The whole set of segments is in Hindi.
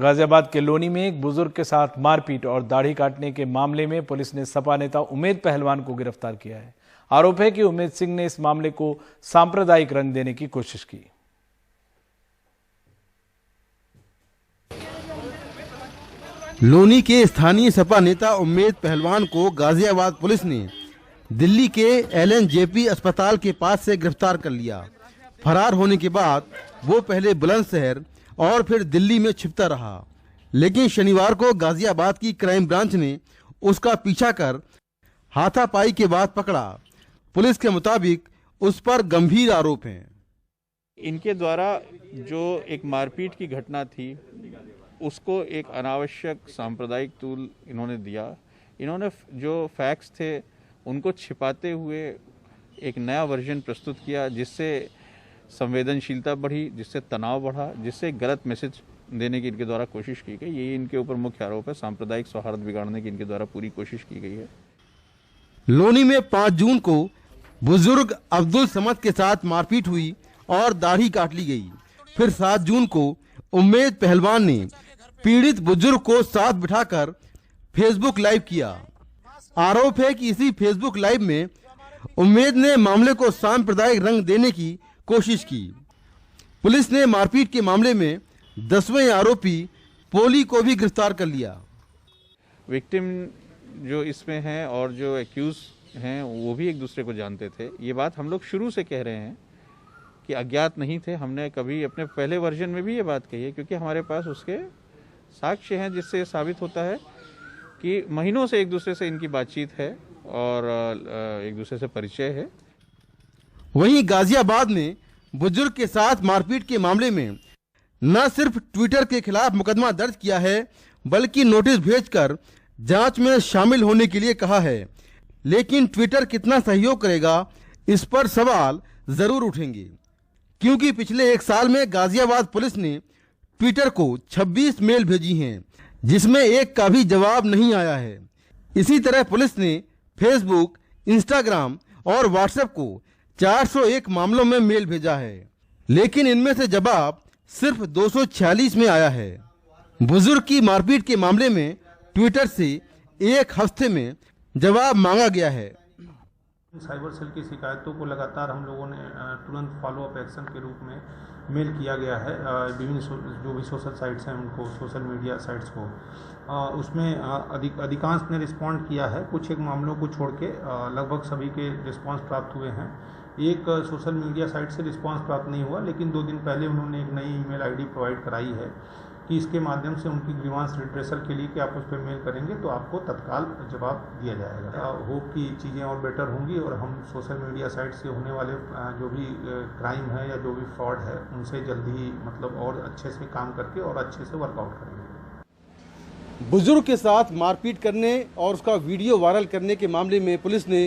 गाजियाबाद के लोनी में एक बुजुर्ग के साथ मारपीट और दाढ़ी काटने के मामले में पुलिस ने सपा नेता उम्मेद पहलवान को गिरफ्तार किया है। आरोप है कि उम्मेद सिंह ने इस मामले को सांप्रदायिक रंग देने की कोशिश की। लोनी के स्थानीय सपा नेता उम्मेद पहलवान को गाजियाबाद पुलिस ने दिल्ली के LNJP अस्पताल के पास से गिरफ्तार कर लिया। फरार होने के बाद वो पहले बुलंदशहर और फिर दिल्ली में छिपता रहा, लेकिन शनिवार को गाजियाबाद की क्राइम ब्रांच ने उसका पीछा कर हाथापाई के बाद पकड़ा। पुलिस के मुताबिक उस पर गंभीर आरोप हैं। इनके द्वारा जो एक मारपीट की घटना थी उसको एक अनावश्यक सांप्रदायिक तूल इन्होंने दिया। इन्होंने जो फैक्ट्स थे उनको छिपाते हुए एक नया वर्जन प्रस्तुत किया, जिससे संवेदनशीलता बढ़ी, जिससे तनाव बढ़ा, जिससे गलत मैसेज देने की इनके द्वारा कोशिश की गई। यही इनके ऊपर मुख्य आरोप है। सांप्रदायिक सौहार्द बिगाड़ने की इनके द्वारा पूरी कोशिश की गई है। लोनी में 5 जून को बुजुर्ग अब्दुल समद के साथ मारपीट हुई और दाढ़ी काट ली गई। फिर 7 जून को उम्मेद पहलवान ने पीड़ित बुजुर्ग को साथ बिठाकर फेसबुक लाइव किया। आरोप है कि इसी फेसबुक लाइव में उम्मेद ने मामले को सांप्रदायिक रंग देने की कोशिश की। पुलिस ने मारपीट के मामले में 10वें आरोपी पोली को भी गिरफ्तार कर लिया। विक्टिम जो इसमें है और जो एक्यूज हैं वो भी एक दूसरे को जानते थे। ये बात हम लोग शुरू से कह रहे हैं कि अज्ञात नहीं थे। हमने कभी अपने पहले वर्जन में भी ये बात कही है, क्योंकि हमारे पास उसके साक्ष्य हैं जिससे साबित होता है कि महीनों से एक दूसरे से इनकी बातचीत है और एक दूसरे से परिचय है। वहीं गाजियाबाद में बुजुर्ग के साथ मारपीट के मामले में न सिर्फ ट्विटर के खिलाफ मुकदमा दर्ज किया है, बल्कि नोटिस भेजकर जांच में शामिल होने के लिए कहा है। लेकिन ट्विटर कितना सहयोग करेगा, इस पर सवाल जरूर उठेंगे, क्योंकि पिछले 1 साल में गाजियाबाद पुलिस ने ट्विटर को 26 मेल भेजी हैं, जिसमें एक का भी जवाब नहीं आया है। इसी तरह पुलिस ने फेसबुक, इंस्टाग्राम और व्हाट्सएप को 401 मामलों में मेल भेजा है, लेकिन इनमें से जवाब सिर्फ 246 में आया है। बुजुर्ग की मारपीट के मामले में ट्विटर से 1 हफ्ते में जवाब मांगा गया है। साइबर सेल की शिकायतों को लगातार हम लोगों ने तुरंत फॉलो अप एक्शन के रूप में मेल किया गया है विभिन्न जो भी सोशल साइट्स हैं उनको, सोशल मीडिया साइट्स को। उसमें अधिकांश ने रिस्पॉन्ड किया है। कुछ एक मामलों को छोड़ के लगभग सभी के रिस्पांस प्राप्त हुए हैं। एक सोशल मीडिया साइट से रिस्पांस प्राप्त नहीं हुआ, लेकिन 2 दिन पहले उन्होंने एक नई ईमेल आईडी प्रोवाइड कराई है कि इसके माध्यम से उनकी ग्रीवांस रिट्रेसल के लिए कि आप उस पर मेल करेंगे तो आपको तत्काल जवाब दिया जाएगा। होप कि चीज़ें और बेटर होंगी और हम सोशल मीडिया साइट से होने वाले जो भी क्राइम है या जो भी फ्रॉड है उनसे जल्दी ही और अच्छे से काम करके और अच्छे से वर्कआउट करेंगे। बुजुर्ग के साथ मारपीट करने और उसका वीडियो वायरल करने के मामले में पुलिस ने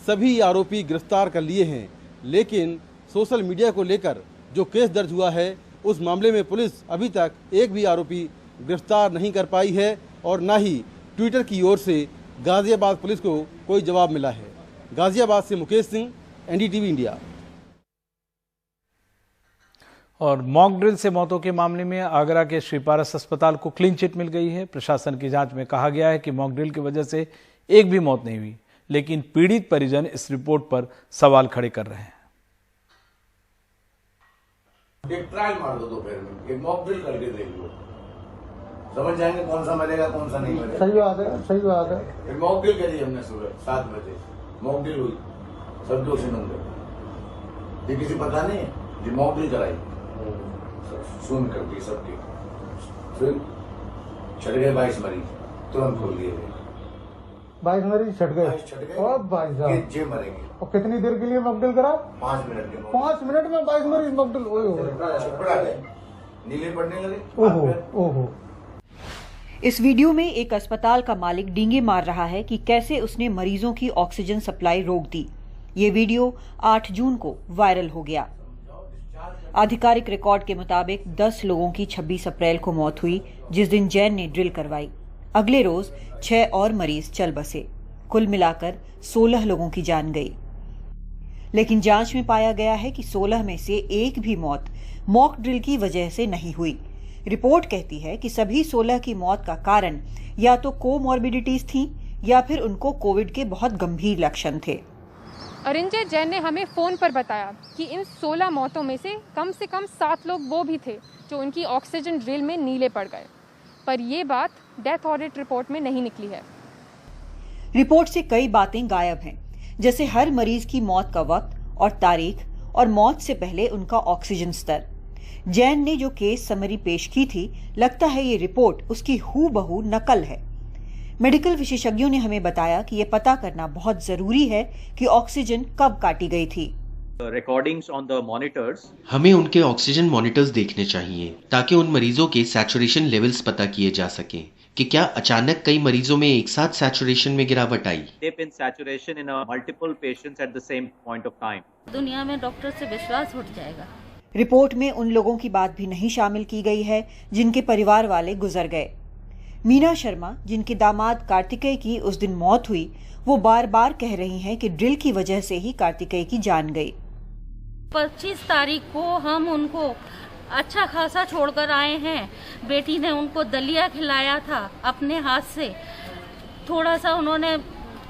सभी आरोपी गिरफ्तार कर लिए हैं, लेकिन सोशल मीडिया को लेकर जो केस दर्ज हुआ है उस मामले में पुलिस अभी तक एक भी आरोपी गिरफ्तार नहीं कर पाई है और न ही ट्विटर की ओर से गाजियाबाद पुलिस को कोई जवाब मिला है। गाजियाबाद से मुकेश सिंह, NDTV इंडिया। और मॉक ड्रिल से मौतों के मामले में आगरा के श्री पारस अस्पताल को क्लीन चिट मिल गई है। प्रशासन की जांच में कहा गया है कि मॉक ड्रिल की वजह से एक भी मौत नहीं हुई, लेकिन पीड़ित परिजन इस रिपोर्ट पर सवाल खड़े कर रहे हैं। एक ट्रायल मार दो दोपहर में, एक मॉक ड्रिल करके देख लो, समझ जाएंगे कौन सा मरेगा कौन सा नहीं मरेगा। सही बात है, सही बात है। एक मॉक ड्रिल करी हमने सुबह 7 बजे, मॉक ड्रिल हुई, सब दोषी नंगे, ये किसी पता नहीं है, ये मॉक ड्रिल कराई, सुन कर दी सबकी, फिर छट गए 22 मरीज, तुरंत खोल दिए गए। 22 मरीज छट गए और भाई साहब जे मरेंगे। और कितनी देर के लिए मॉकड्रिल करा? 5 मिनट के 5 मिनट में 22 मरीज मॉकड्रिल। नीले पड़ने लगे। ओहो ओहो। इस वीडियो में एक अस्पताल का मालिक डींगे मार रहा है कि कैसे उसने मरीजों की ऑक्सीजन सप्लाई रोक दी। ये वीडियो 8 जून को वायरल हो गया। आधिकारिक रिकॉर्ड के मुताबिक 10 लोगों की 26 अप्रैल को मौत हुई, जिस दिन जैन ने ड्रिल करवाई। अगले रोज 6 और मरीज चल बसे। कुल मिलाकर 16 लोगों की जान गई। लेकिन जांच में पाया गया है कि 16 में से एक भी मौत मॉक ड्रिल की वजह से नहीं हुई। रिपोर्ट कहती है कि सभी 16 की मौत का कारण या तो कोमॉर्बिडिटीज थी या फिर उनको कोविड के बहुत गंभीर लक्षण थे। अरिंजय जैन ने हमें फोन पर बताया कि इन 16 मौतों में से कम 7 लोग वो भी थे जो उनकी ऑक्सीजन ड्रिल में नीले पड़ गए, पर ये बात डेथ ऑडिट रिपोर्ट में नहीं निकली है। रिपोर्ट से कई बातें गायब हैं, जैसे हर मरीज की मौत का वक्त और तारीख और मौत से पहले उनका ऑक्सीजन स्तर। जैन ने जो केस समरी पेश की थी, लगता है ये रिपोर्ट उसकी हूबहू नकल है। मेडिकल विशेषज्ञों ने हमें बताया कि ये पता करना बहुत जरूरी है कि ऑक्सीजन कब काटी गई थी। रिकॉर्डिंग्स ऑन द मॉनिटर्स, हमें उनके ऑक्सीजन मॉनिटर्स देखने चाहिए ताकि उन मरीजों के सैचुरेशन लेवल्स पता किए जा सकें कि क्या अचानक कई मरीजों में एक साथ सैचुरेशन में गिरावट आई। dip in saturation in multiple patients at the same point of time. दुनिया में डॉक्टर से विश्वास उठ जाएगा। रिपोर्ट में उन लोगों की बात भी नहीं शामिल की गई है जिनके परिवार वाले गुजर गए। मीना शर्मा, जिनके दामाद कार्तिकेय की उस दिन मौत हुई, वो बार बार कह रही हैं कि ड्रिल की वजह से ही कार्तिकेय की जान गई। 25 तारीख को हम उनको अच्छा खासा छोड़कर आए हैं। बेटी ने उनको दलिया खिलाया था अपने हाथ से, थोड़ा सा उन्होंने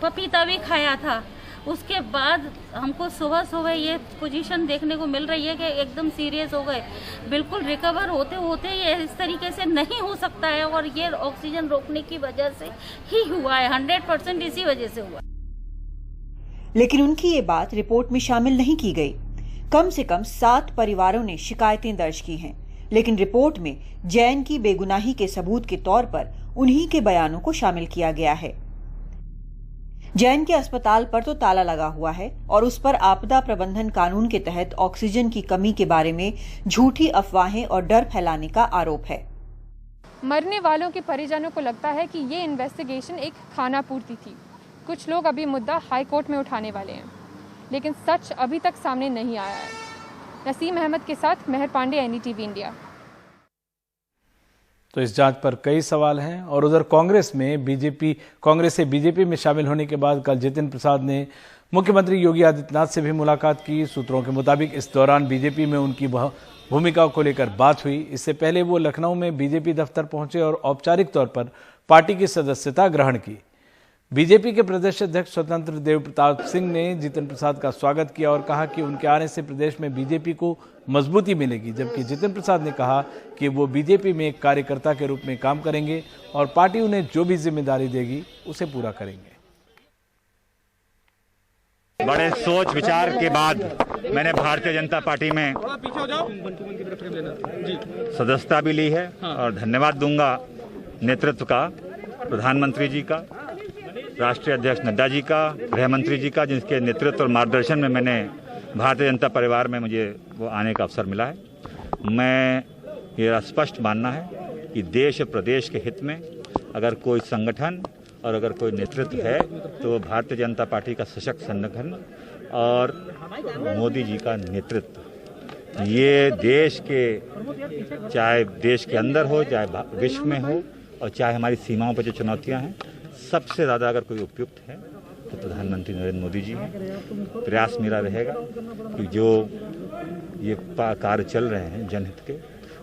पपीता भी खाया था। उसके बाद हमको सुबह सुबह ये पोजीशन देखने को मिल रही है कि एकदम सीरियस हो गए। बिल्कुल रिकवर होते होते ये इस तरीके से नहीं हो सकता है और ये ऑक्सीजन रोकने की वजह से ही हुआ है। 100% इसी वजह से हुआ। लेकिन उनकी ये बात रिपोर्ट में शामिल नहीं की गई। कम से कम 7 परिवारों ने शिकायतें दर्ज की हैं, लेकिन रिपोर्ट में जैन की बेगुनाही के सबूत के तौर पर उन्हीं के बयानों को शामिल किया गया है। जैन के अस्पताल पर तो ताला लगा हुआ है और उस पर आपदा प्रबंधन कानून के तहत ऑक्सीजन की कमी के बारे में झूठी अफवाहें और डर फैलाने का आरोप है। मरने वालों के परिजनों को लगता है कि ये इन्वेस्टिगेशन एक खानापूर्ति थी। कुछ लोग अभी मुद्दा हाई कोर्ट में उठाने वाले हैं, लेकिन सच अभी तक सामने नहीं आया है। नसीम अहमद के साथ मेहर पांडे, एनडीटीवी इंडिया। तो इस जांच पर कई सवाल हैं। और उधर कांग्रेस से बीजेपी में शामिल होने के बाद कल जितिन प्रसाद ने मुख्यमंत्री योगी आदित्यनाथ से भी मुलाकात की। सूत्रों के मुताबिक इस दौरान बीजेपी में उनकी भूमिका को लेकर बात हुई। इससे पहले वो लखनऊ में बीजेपी दफ्तर पहुंचे और औपचारिक तौर पर पार्टी की सदस्यता ग्रहण की। बीजेपी के प्रदेश अध्यक्ष स्वतंत्र देव प्रताप सिंह ने जितिन प्रसाद का स्वागत किया और कहा कि उनके आने से प्रदेश में बीजेपी को मजबूती मिलेगी, जबकि जितिन प्रसाद ने कहा कि वो बीजेपी में एक कार्यकर्ता के रूप में काम करेंगे और पार्टी उन्हें जो भी जिम्मेदारी देगी उसे पूरा करेंगे। बड़े सोच विचार के बाद मैंने भारतीय जनता पार्टी में सदस्यता भी ली है और धन्यवाद दूंगा नेतृत्व का, प्रधानमंत्री जी का, राष्ट्रीय अध्यक्ष नड्डा जी का, गृह मंत्री जी का, जिनके नेतृत्व और मार्गदर्शन में मैंने भारतीय जनता परिवार में मुझे वो आने का अवसर मिला है। मैं ये स्पष्ट मानना है कि देश और प्रदेश के हित में अगर कोई संगठन और अगर कोई नेतृत्व है तो भारतीय जनता पार्टी का सशक्त संगठन और मोदी जी का नेतृत्व, ये देश के, चाहे देश के अंदर हो, चाहे विश्व में हो और चाहे हमारी सीमाओं पर जो चुनौतियां हैं, सबसे ज़्यादा अगर कोई उपयुक्त है तो प्रधानमंत्री नरेंद्र मोदी जी हैं। प्रयास मेरा रहेगा कि जो ये कार्य चल रहे हैं जनहित के,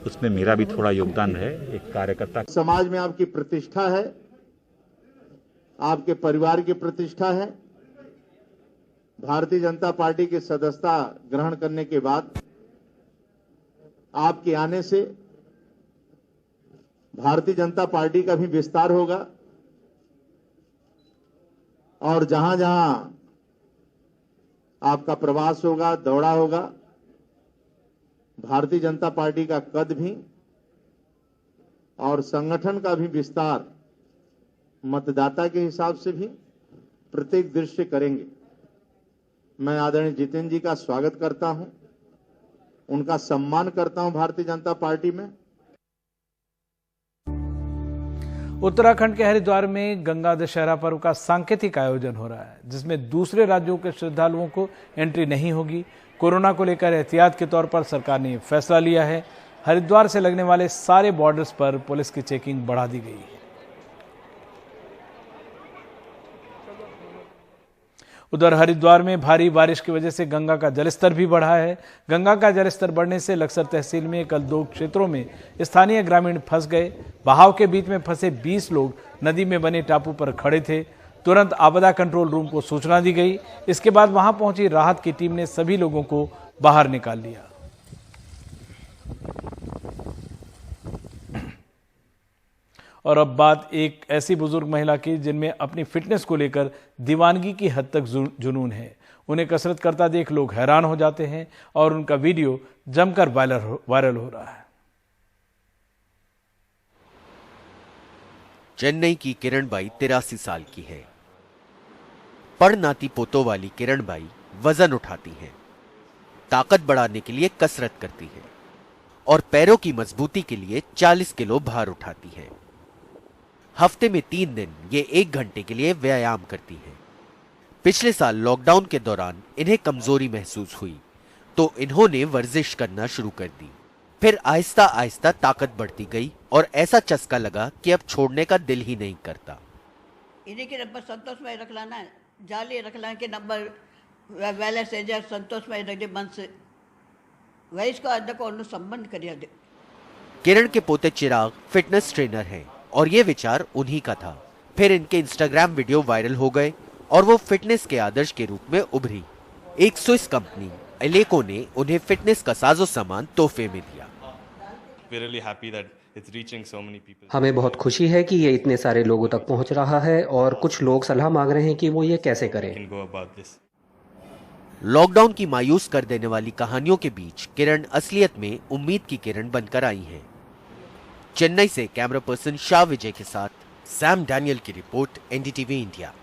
उसमें मेरा भी थोड़ा योगदान रहे एक कार्यकर्ता। समाज में आपकी प्रतिष्ठा है, आपके परिवार की प्रतिष्ठा है। भारतीय जनता पार्टी की सदस्यता ग्रहण करने के बाद आपके आने से भारतीय जनता पार्टी का भी विस्तार होगा और जहां जहां आपका प्रवास होगा, दौरा होगा, भारतीय जनता पार्टी का कद भी और संगठन का भी विस्तार मतदाता के हिसाब से भी प्रत्येक दृश्य करेंगे। मैं आदरणीय जितेंद्र जी का स्वागत करता हूं, उनका सम्मान करता हूं भारतीय जनता पार्टी में। उत्तराखंड के हरिद्वार में गंगा दशहरा पर्व का सांकेतिक आयोजन हो रहा है, जिसमें दूसरे राज्यों के श्रद्धालुओं को एंट्री नहीं होगी। कोरोना को लेकर एहतियात के तौर पर सरकार ने फैसला लिया है। हरिद्वार से लगने वाले सारे बॉर्डर्स पर पुलिस की चेकिंग बढ़ा दी गई है। उधर हरिद्वार में भारी बारिश की वजह से गंगा का जलस्तर भी बढ़ा है। गंगा का जलस्तर बढ़ने से लक्सर तहसील में कल 2 क्षेत्रों में स्थानीय ग्रामीण फंस गए। बहाव के बीच में फंसे 20 लोग नदी में बने टापू पर खड़े थे। तुरंत आपदा कंट्रोल रूम को सूचना दी गई। इसके बाद वहां पहुंची राहत की टीम ने सभी लोगों को बाहर निकाल लिया। और अब बात एक ऐसी बुजुर्ग महिला की जिनमें अपनी फिटनेस को लेकर दीवानगी की हद तक जुनून है। उन्हें कसरत करता देख लोग हैरान हो जाते हैं और उनका वीडियो जमकर वायरल हो रहा है। चेन्नई की किरणबाई 83 साल की है। पढ़ नाती पोतों वाली किरणबाई वजन उठाती हैं, ताकत बढ़ाने के लिए कसरत करती है और पैरों की मजबूती के लिए 40 किलो भार उठाती है। हफ्ते में 3 दिन ये 1 घंटे के लिए व्यायाम करती है। पिछले साल लॉकडाउन के दौरान इन्हें कमजोरी महसूस हुई तो इन्होंने वर्जिश करना शुरू कर दी। फिर आहिस्ता आहिस्ता ताकत बढ़ती गई और ऐसा चस्का लगा कि अब छोड़ने का दिल ही नहीं करता। इन्हीं के नंबर संतोषमय रख लाना है, जाली रख लाना के नंबर वेले से जब संतोषमय रख मन से वही इसको अंदर को संबंध करिए। किरण के पोते चिराग फिटनेस ट्रेनर हैं और ये विचार उन्हीं का था। फिर इनके इंस्टाग्राम वीडियो वायरल हो गए और वो फिटनेस के आदर्श के रूप में उभरी। एक स्विस कंपनी एलेको ने उन्हें फिटनेस का साजो सामान तोहफे में दिया। हमें बहुत खुशी है कि ये इतने सारे लोगों तक पहुंच रहा है और कुछ लोग सलाह मांग रहे हैं कि वो ये कैसे करें। लॉकडाउन की मायूस कर देने वाली कहानियों के बीच किरण असलियत में उम्मीद की किरण बनकर आई हैं। चेन्नई से कैमरा पर्सन शाह विजय के साथ सैम डैनियल की रिपोर्ट, एनडीटीवी इंडिया।